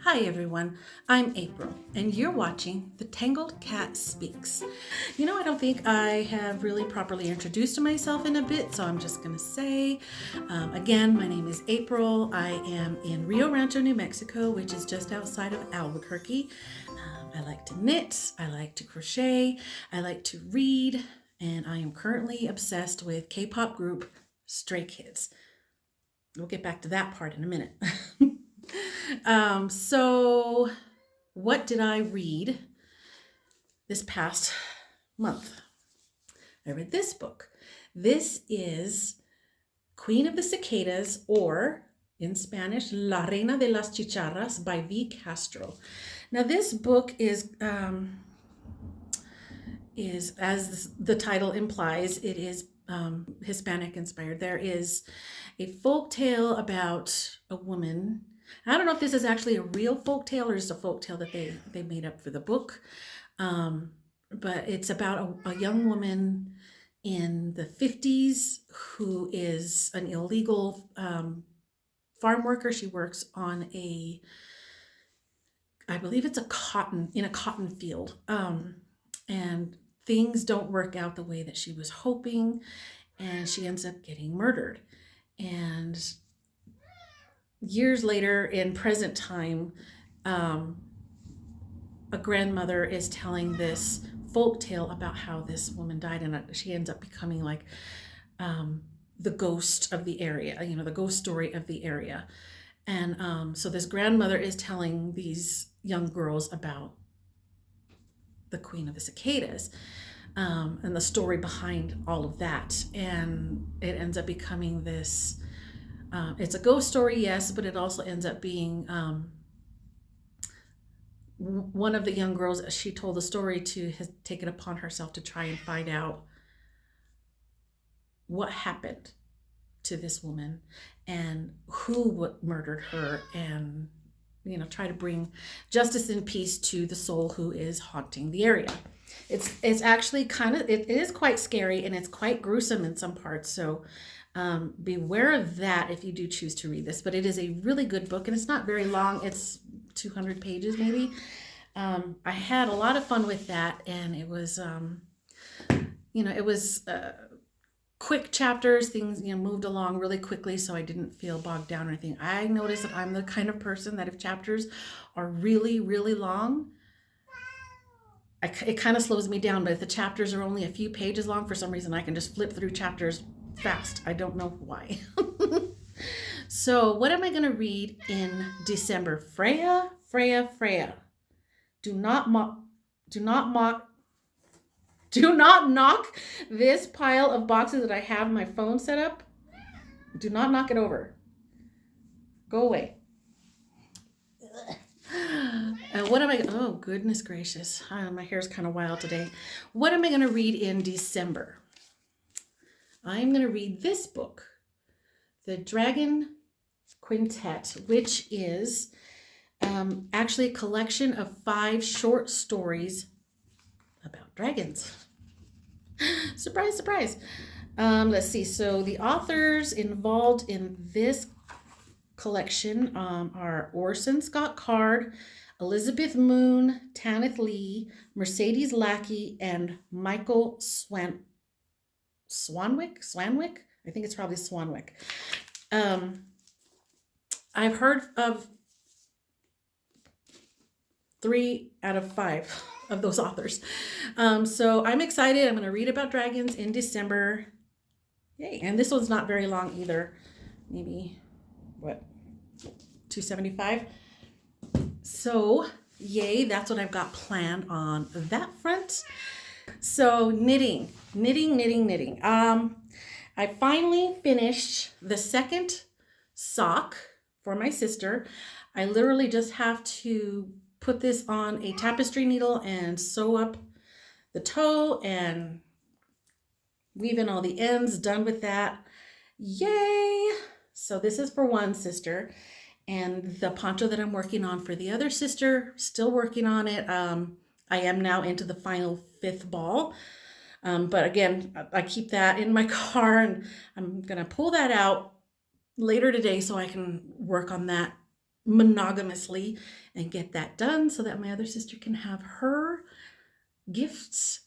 Hi everyone, I'm April, and you're watching The Tangled Cat Speaks. I don't think I have really properly introduced myself in a bit, so I'm just going to say, again, my name is April. I am in Rio Rancho, New Mexico, which is just outside of Albuquerque. I like to knit, I like to crochet, I like to read, and I am currently obsessed with K-pop group Stray Kids. We'll get back to that part in a minute. So what did I read this past month? I read this book. This is Queen of the Cicadas, or in Spanish, La Reina de las Chicharras by V. Castro. Now this book is as the title implies, it is Hispanic inspired. There is a folk tale about a woman. I don't know if this is actually a real folk tale or just a folk tale that they made up for the book. But it's about a young woman in the 50s who is an illegal farm worker. She works on I believe it's in a cotton field. And things don't work out the way that she was hoping, and she ends up getting murdered. And years later, in present time, a grandmother is telling this folk tale about how this woman died, and she ends up becoming like the ghost of the area, the ghost story of the area. And so this grandmother is telling these young girls about the Queen of the Cicadas, and the story behind all of that. And it ends up becoming this, it's a ghost story, yes, but it also ends up being one of the young girls she told the story to has taken upon herself to try and find out what happened to this woman and who murdered her, and try to bring justice and peace to the soul who is haunting the area. It's actually it is quite scary, and it's quite gruesome in some parts, so beware of that if you do choose to read this. But it is a really good book, and it's not very long. It's 200 pages maybe. I had a lot of fun with that, and it was it was quick chapters. Things moved along really quickly, so I didn't feel bogged down or anything. I noticed that I'm the kind of person that if chapters are really, really long, it kind of slows me down. But if the chapters are only a few pages long, for some reason I can just flip through chapters fast. I don't know why. So what am I going to read in December? Freya. Do not knock this pile of boxes that I have my phone set up. Do not knock it over. Go away. And what am I? Oh, goodness gracious. My hair's kind of wild today. What am I going to read in December? I'm going to read this book, The Dragon Quintet, which is actually a collection of 5 short stories about dragons. Surprise, surprise. Let's see. So the authors involved in this collection are Orson Scott Card, Elizabeth Moon, Tanith Lee, Mercedes Lackey, and Michael Swanwick. I think it's probably Swanwick. I've heard of 3 out of 5 of those authors. So I'm excited. I'm going to read about dragons in December. Yay. And this one's not very long either. Maybe, 275? So, yay, that's what I've got planned on that front. So, knitting. I finally finished the second sock for my sister. I literally just have to put this on a tapestry needle and sew up the toe and weave in all the ends. Done with that. Yay! So this is for one sister, and the poncho that I'm working on for the other sister, still working on it. I am now into the final 5th ball. But again, I keep that in my car, and I'm going to pull that out later today so I can work on that monogamously and get that done so that my other sister can have her gifts.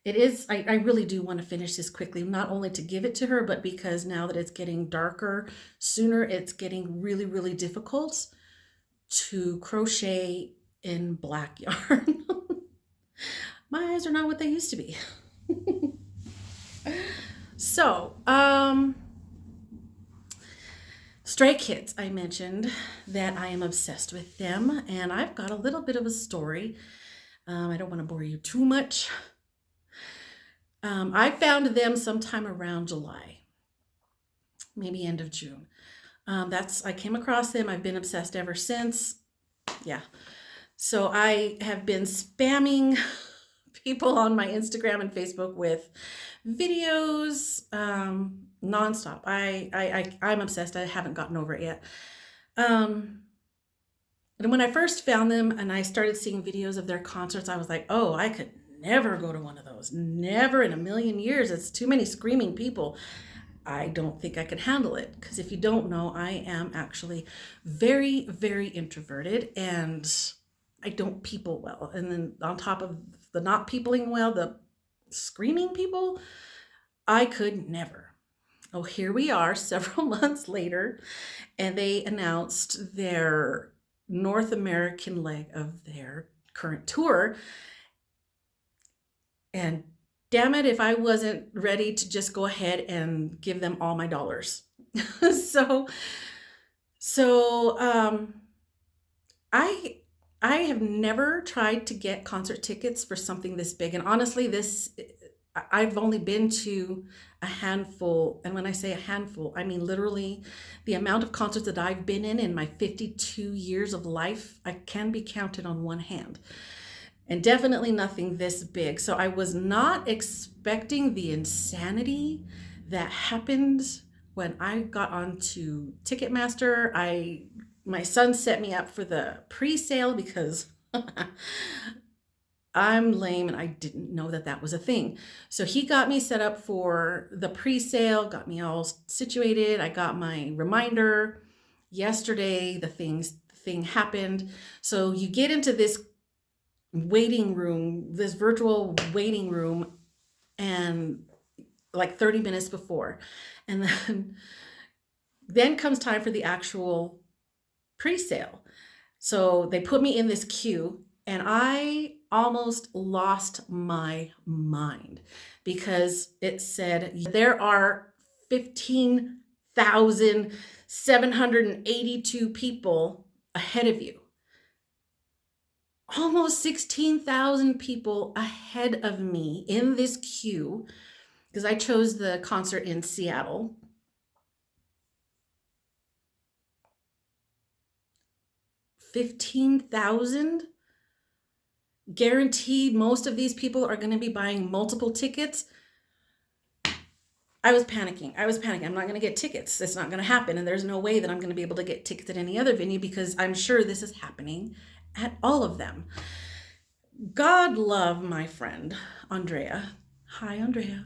It is, I really do want to finish this quickly, not only to give it to her, but because now that it's getting darker sooner, it's getting really, really difficult to crochet in black yarn. My eyes are not what they used to be. So, Stray Kids, I mentioned that I am obsessed with them, and I've got a little bit of a story. I don't want to bore you too much. I found them sometime around July, maybe end of June. I came across them. I've been obsessed ever since. Yeah. So I have been spamming people on my Instagram and Facebook with videos nonstop. I'm obsessed. I haven't gotten over it yet. And when I first found them and I started seeing videos of their concerts, I was like, oh, I could never go to one of those. Never in a million years. It's too many screaming people. I don't think I could handle it, because if you don't know, I am actually very, very introverted and I don't people well. And then on top of the not peopling well, the screaming people, I could never. Oh, here we are several months later, and they announced their North American leg of their current tour. And damn it, if I wasn't ready to just go ahead and give them all my dollars. so I have never tried to get concert tickets for something this big. And honestly, I've only been to a handful. And when I say a handful, I mean literally the amount of concerts that I've been in my 52 years of life, I can be counted on one hand. And definitely nothing this big. So I was not expecting the insanity that happened when I got onto Ticketmaster. My son set me up for the pre-sale because I'm lame and I didn't know that that was a thing. So he got me set up for the pre-sale, got me all situated. I got my reminder yesterday. The thing happened. So you get into this waiting room, this virtual waiting room, and like 30 minutes before. And then comes time for the actual pre-sale. So they put me in this queue and I almost lost my mind because it said there are 15,782 people ahead of you. Almost 16,000 people ahead of me in this queue because I chose the concert in Seattle. 15,000? Guaranteed most of these people are going to be buying multiple tickets. I was panicking. I'm not going to get tickets. It's not going to happen. And there's no way that I'm going to be able to get tickets at any other venue because I'm sure this is happening at all of them. God love my friend, Andrea. Hi, Andrea.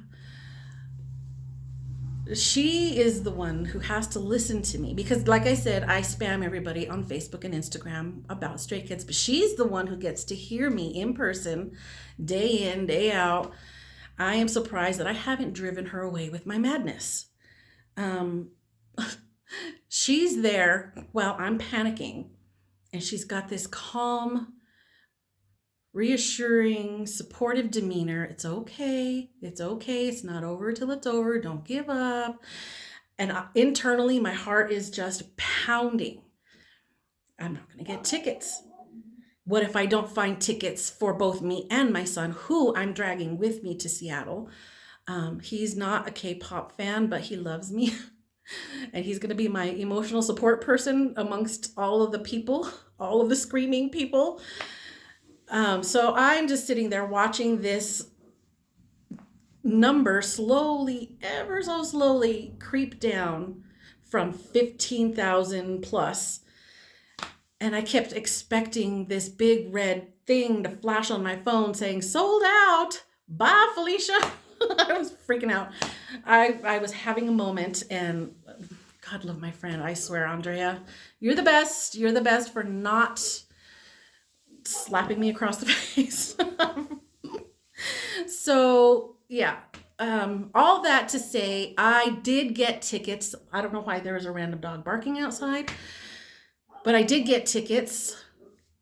She is the one who has to listen to me because, like I said, I spam everybody on Facebook and Instagram about Stray Kids, but she's the one who gets to hear me in person, day in, day out. I am surprised that I haven't driven her away with my madness. She's there while I'm panicking. And she's got this calm, reassuring, supportive demeanor. It's okay. It's okay. It's not over till it's over. Don't give up. And internally, my heart is just pounding. I'm not going to get tickets. What if I don't find tickets for both me and my son, who I'm dragging with me to Seattle? He's not a K-pop fan, but he loves me. And he's going to be my emotional support person amongst all of the people, all of the screaming people. So I'm just sitting there watching this number slowly, ever so slowly, creep down from 15,000 plus. And I kept expecting this big red thing to flash on my phone saying, sold out. Bye, Felicia. I was freaking out. I was having a moment and God love my friend. I swear, Andrea, you're the best. You're the best for not slapping me across the face. So yeah, all that to say, I did get tickets. I don't know why there was a random dog barking outside, but I did get tickets,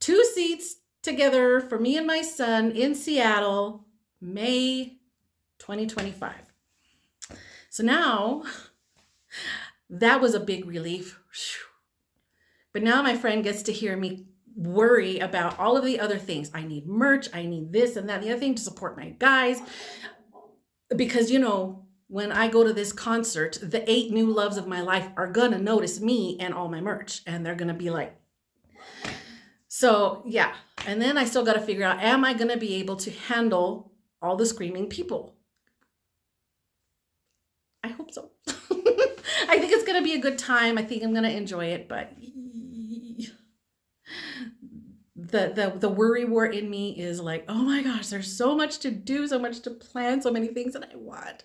2 seats together for me and my son in Seattle, May 2025. So now that was a big relief. But now my friend gets to hear me worry about all of the other things. I need merch, I need this and that, and the other thing to support my guys. Because, you know, when I go to this concert, the 8 new loves of my life are gonna notice me and all my merch, and they're gonna be like, so yeah. And then I still got to figure out, am I gonna be able to handle all the screaming people? I hope so. I think it's gonna be a good time. I think I'm gonna enjoy it, but the worry war in me is like, oh my gosh, there's so much to do, so much to plan, so many things that I want.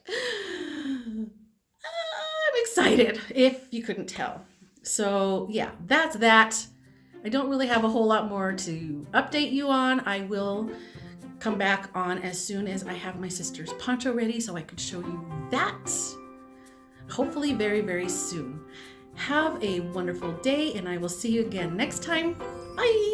I'm excited, if you couldn't tell. So yeah, that's that. I don't really have a whole lot more to update you on. I will come back on as soon as I have my sister's poncho ready so I can show you that. Hopefully very, very soon. Have a wonderful day, and I will see you again next time. Bye.